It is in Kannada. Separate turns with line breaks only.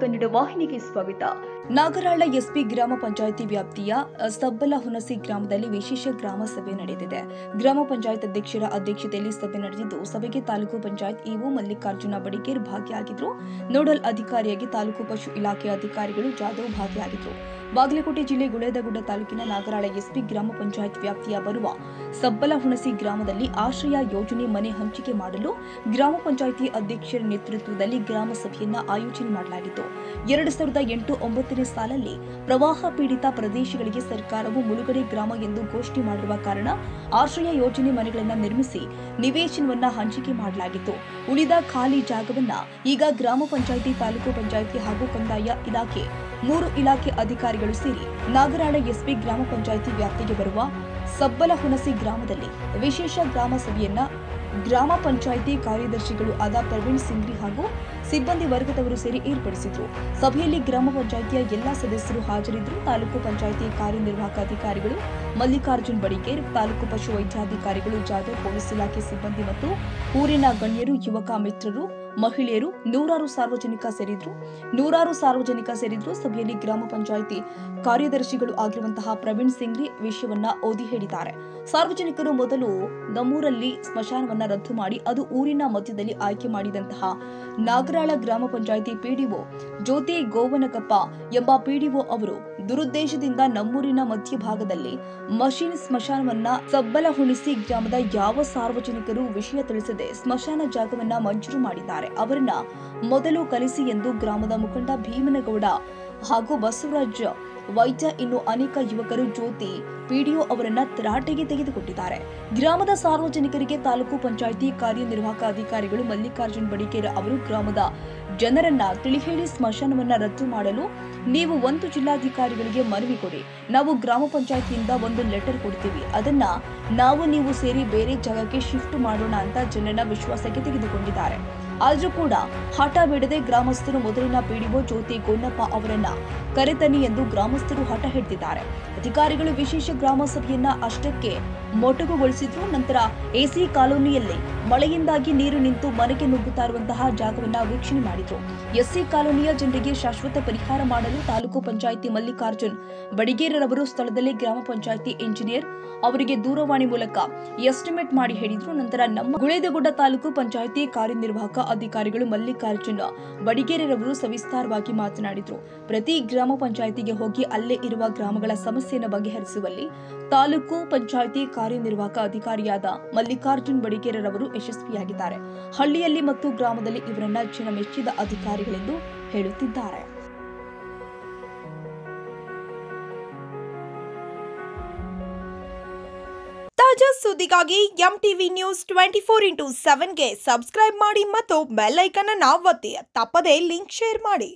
ಕನ್ನಡ ವಾಹಿನಿಗೆ ಸ್ವಾಗತ. ನಾಗರಾಳ ಎಸ್ಪಿ ಗ್ರಾಮ ಪಂಚಾಯಿತಿ ವ್ಯಾಪ್ತಿಯ ಸಬ್ಬಲಹುಣಸಿ ಗ್ರಾಮದಲ್ಲಿ ವಿಶೇಷ ಗ್ರಾಮ ಸಭೆ ನಡೆದಿದೆ. ಗ್ರಾಮ ಪಂಚಾಯತ್ ಅಧ್ಯಕ್ಷರ ಅಧ್ಯಕ್ಷತೆಯಲ್ಲಿ ಸಭೆ ನಡೆದಿದ್ದು, ಸಭೆಗೆ ತಾಲೂಕು ಪಂಚಾಯತ್ ಇಒ ಮಲ್ಲಿಕಾರ್ಜುನ ಬಡಿಗೇರ್ ಭಾಗಿಯಾಗಿದ್ದರು. ನೋಡಲ್ ಅಧಿಕಾರಿಯಾಗಿ ತಾಲೂಕು ಪಶು ಇಲಾಖೆ ಅಧಿಕಾರಿಗಳು ಜಾಧವ್ ಭಾಗಿಯಾಗಿದ್ದರು. ಬಾಗಲಕೋಟೆ ಜಿಲ್ಲೆ ಗುಳೇದಗುಡ್ಡ ತಾಲೂಕಿನ ನಾಗರಾಳ ಎಸ್ಪಿ ಗ್ರಾಮ ಪಂಚಾಯತ್ ವ್ಯಾಪ್ತಿಯ ಬರುವ ಸಬ್ಬಲಹುಣಸಿ ಗ್ರಾಮದಲ್ಲಿ ಆಶ್ರಯ ಯೋಜನೆ ಮನೆ ಹಂಚಿಕೆ ಮಾಡಲು ಗ್ರಾಮ ಪಂಚಾಯಿತಿ ಅಧ್ಯಕ್ಷರ ನೇತೃತ್ವದಲ್ಲಿ ಗ್ರಾಮ ಸಭೆಯನ್ನ ಆಯೋಜನೆ ಮಾಡಲಾಗಿತ್ತು. 2008-9ನೇ ಸಾಲಲ್ಲಿ ಪ್ರವಾಹ ಪೀಡಿತ ಪ್ರದೇಶಗಳಿಗೆ ಸರ್ಕಾರವು ಮುಳುಗಡೆ ಗ್ರಾಮ ಎಂದು ಘೋಷಣೆ ಮಾಡಿರುವ ಕಾರಣ ಆಶ್ರಯ ಯೋಜನೆ ಮನೆಗಳನ್ನು ನಿರ್ಮಿಸಿ ನಿವೇಶನವನ್ನ ಹಂಚಿಕೆ ಮಾಡಲಾಗಿತ್ತು. ಉಳಿದ ಖಾಲಿ ಜಾಗವನ್ನ ಈಗ ಗ್ರಾಮ ಪಂಚಾಯಿತಿ, ತಾಲೂಕು ಪಂಚಾಯಿತಿ ಹಾಗೂ ಕಂದಾಯ ಇಲಾಖೆ 3 ಇಲಾಖೆ ಅಧಿಕಾರಿಗಳು ಸೇರಿ ನಾಗರಾಳ ಎಸ್ಪಿ ಗ್ರಾಮ ಪಂಚಾಯಿತಿ ವ್ಯಾಪ್ತಿಗೆ ಬರುವ ಸಬ್ಬಲಹುಣಸಿ ಗ್ರಾಮದಲ್ಲಿ ವಿಶೇಷ ಗ್ರಾಮ ಸಭೆಯನ್ನ ಗ್ರಾಮ ಪಂಚಾಯಿತಿ ಕಾರ್ಯದರ್ಶಿಗಳು ಆದ ಪ್ರವೀಣ್ ಸಿಂಗ್ರಿ ಹಾಗೂ ಸಿಬ್ಬಂದಿ ವರ್ಗದವರು ಸೇರಿ ಏರ್ಪಡಿಸಿದ್ರು. ಸಭೆಯಲ್ಲಿ ಗ್ರಾಮ ಪಂಚಾಯಿತಿಯ ಎಲ್ಲಾ ಸದಸ್ಯರು ಹಾಜರಿದ್ದರು. ತಾಲೂಕು ಪಂಚಾಯಿತಿ ಕಾರ್ಯನಿರ್ವಾಹಕ ಅಧಿಕಾರಿಗಳು ಮಲ್ಲಿಕಾರ್ಜುನ್ ಬಡಿಗೇರ್, ತಾಲೂಕು ಪಶು ವೈದ್ಯಾಧಿಕಾರಿಗಳು ಜಾಧವ್, ಪೊಲೀಸ್ ಇಲಾಖೆ ಸಿಬ್ಬಂದಿ ಮತ್ತು ಊರಿನ ಗಣ್ಯರು, ಯುವಕ ಮಿತ್ರರು, ಮಹಿಳೆಯರು, ನೂರಾರು ಸಾರ್ವಜನಿಕ ಸೇರಿದ್ರು. ಸಭೆಯಲ್ಲಿ ಗ್ರಾಮ ಪಂಚಾಯಿತಿ ಕಾರ್ಯದರ್ಶಿಗಳು ಆಗಿರುವಂತಹ ಪ್ರವೀಣ್ ಸಿಂಗ್ರಿ ವಿಷಯವನ್ನ ಓದಿ ಹೇಳಿದ್ದಾರೆ. ಸಾರ್ವಜನಿಕರು ಮೊದಲು ನಮ್ಮೂರಲ್ಲಿ ಸ್ಮಶಾನವನ್ನ ರದ್ದು ಮಾಡಿ ಅದು ಊರಿನ ಮಧ್ಯದಲ್ಲಿ ಆಯ್ಕೆ ಮಾಡಿದಂತಹ ನಾಗರಾಳ ಗ್ರಾಮ ಪಂಚಾಯಿತಿ ಪಿಡಿಒ ಜ್ಯೋತಿ ಗೋವನಕಪ್ಪ ಎಂಬ ಪಿಡಿಒ ಅವರು ದುರುದ್ದೇಶದಿಂದ ನಮ್ಮೂರಿನ ಮಧ್ಯಭಾಗದಲ್ಲಿ ಮಷೀನ್ ಸ್ಮಶಾನವನ್ನ ಸಬ್ಬಲಹುಣಸಿ ಗ್ರಾಮದ ಯಾವ ಸಾರ್ವಜನಿಕರು ವಿಷಯ ತಿಳಿಸದೆ ಸ್ಮಶಾನ ಜಾಗವನ್ನ ಮಂಜೂರು ಮಾಡಿದ್ದಾರೆ. ಅವರನ್ನ ಮೊದಲು ಕಲಿಸಿ ಎಂದು ಗ್ರಾಮದ ಮುಖಂಡ ಭೀಮನಗೌಡ ಹಾಗೂ ಬಸವರಾಜ್ ವೈದ್ಯ ಇನ್ನು ಅನೇಕ ಯುವಕರು ಜ್ಯೋತಿ ಪಿಡಿಒ ಅವರನ್ನ ತರಾಟೆಗೆ ತೆಗೆದುಕೊಂಡಿದ್ದಾರೆ. ಗ್ರಾಮದ ಸಾರ್ವಜನಿಕರಿಗೆ ತಾಲೂಕು ಪಂಚಾಯಿತಿ ಕಾರ್ಯನಿರ್ವಾಹಕ ಅಧಿಕಾರಿಗಳು ಮಲ್ಲಿಕಾರ್ಜುನ್ ಬಡಿಗೇರ್ ಅವರು ಗ್ರಾಮದ ಜನರನ್ನ ತಿಳಿಹೇಳಿ ಸ್ಮಶಾನವನ್ನ ರದ್ದು ಮಾಡಲು ನೀವು 1 ಜಿಲ್ಲಾಧಿಕಾರಿಗಳಿಗೆ ಮನವಿ ಕೊಡಿ, ನಾವು ಗ್ರಾಮ ಪಂಚಾಯಿತಿಯಿಂದ 1 ಲೆಟರ್ ಕೊಡ್ತೀವಿ, ಅದನ್ನ ನೀವು ಸೇರಿ ಬೇರೆ ಜಾಗಕ್ಕೆ ಶಿಫ್ಟ್ ಮಾಡೋಣ ಅಂತ ಜನರನ್ನ ವಿಶ್ವಾಸಕ್ಕೆ ತೆಗೆದುಕೊಂಡಿದ್ದಾರೆ. ಆದ್ರೂ ಕೂಡ ಹಠ ಬಿಡದೆ ಗ್ರಾಮಸ್ಥರು ಮೊದಲಿನ ಪಿಡಿಒ ಜ್ಯೋತಿ ಗೋನಪ್ಪ ಅವರನ್ನ ಕರೆತನ್ನಿ ಎಂದು ಗ್ರಾಮಸ್ಥರು ಹಠ ಹಿಡಿದಿದ್ದಾರೆ. ಅಧಿಕಾರಿಗಳು ವಿಶೇಷ ಗ್ರಾಮ ಸಭೆಯನ್ನ ಅಷ್ಟಕ್ಕೆ ಮೊಟಕುಗೊಳಿಸಿದ್ರು. ನಂತರ ಎಸಿ ಕಾಲೋನಿಯಲ್ಲಿ ಮಳೆಯಿಂದಾಗಿ ನೀರು ನಿಂತು ಮನೆಗೆ ನುಗ್ಗುತ್ತಾ ಇರುವಂತಹ ಜಾಗವನ್ನ ವೀಕ್ಷಣೆ ಮಾಡಿದ್ರು. ಎಸ್ಸಿ ಕಾಲೋನಿಯ ಜನರಿಗೆ ಶಾಶ್ವತ ಪರಿಹಾರ ಮಾಡಲು ತಾಲೂಕು ಪಂಚಾಯಿತಿ ಮಲ್ಲಿಕಾರ್ಜುನ್ ಬಡಿಗೇರರವರು ಸ್ಥಳದಲ್ಲಿ ಗ್ರಾಮ ಪಂಚಾಯಿತಿ ಇಂಜಿನಿಯರ್ ಅವರಿಗೆ ದೂರವಾಣಿ ಮೂಲಕ ಎಸ್ಟಿಮೇಟ್ ಮಾಡಿ ಹೇಳಿದ್ರು. ನಂತರ ನಮ್ಮ ಗುಳೇದಗುಡ್ಡ ತಾಲೂಕು ಪಂಚಾಯಿತಿ ಕಾರ್ಯನಿರ್ವಾಹಕ ಅಧಿಕಾರಿಗಳು ಮಲ್ಲಿಕಾರ್ಜುನ್ ಬಡಿಗೇರರವರು ಸವಿಸ್ತಾರವಾಗಿ ಮಾತನಾಡಿದ್ರು. ಪ್ರತಿ ಗ್ರಾಮ ಪಂಚಾಯಿತಿಗೆ ಹೋಗಿ ಅಲ್ಲೇ ಇರುವ ಗ್ರಾಮಗಳ ಸಮಸ್ಯೆಯನ್ನು ಬಗೆಹರಿಸುವಲ್ಲಿ ತಾಲೂಕು ಪಂಚಾಯಿತಿ ಕಾರ್ಯನಿರ್ವಾಹಕ ಅಧಿಕಾರಿಯಾದ ಮಲ್ಲಿಕಾರ್ಜುನ್ ಬಡಿಗೇರರವರು ಯಶಸ್ವಿಯಾಗಿದ್ದಾರೆ. ಹಳ್ಳಿಯಲ್ಲಿ ಮತ್ತು ಗ್ರಾಮದಲ್ಲಿ ಇವರನ್ನ ಜನ ಮೆಚ್ಚಿದ ಅಧಿಕಾರಿಗಳೆಂದು ಹೇಳುತ್ತಿದ್ದಾರೆ.
ತಾಜಾ ಸುದ್ದಿಗಾಗಿ ಎಂಟಿವಿ ನ್ಯೂಸ್ 24x7ಗೆ ಸಬ್ಸ್ಕ್ರೈಬ್ ಮಾಡಿ ಮತ್ತು ಬೆಲ್ ಐಕಾನ್ ಅನ್ನು ಒತ್ತಿ. ತಪ್ಪದೇ ಲಿಂಕ್ ಶೇರ್ ಮಾಡಿ.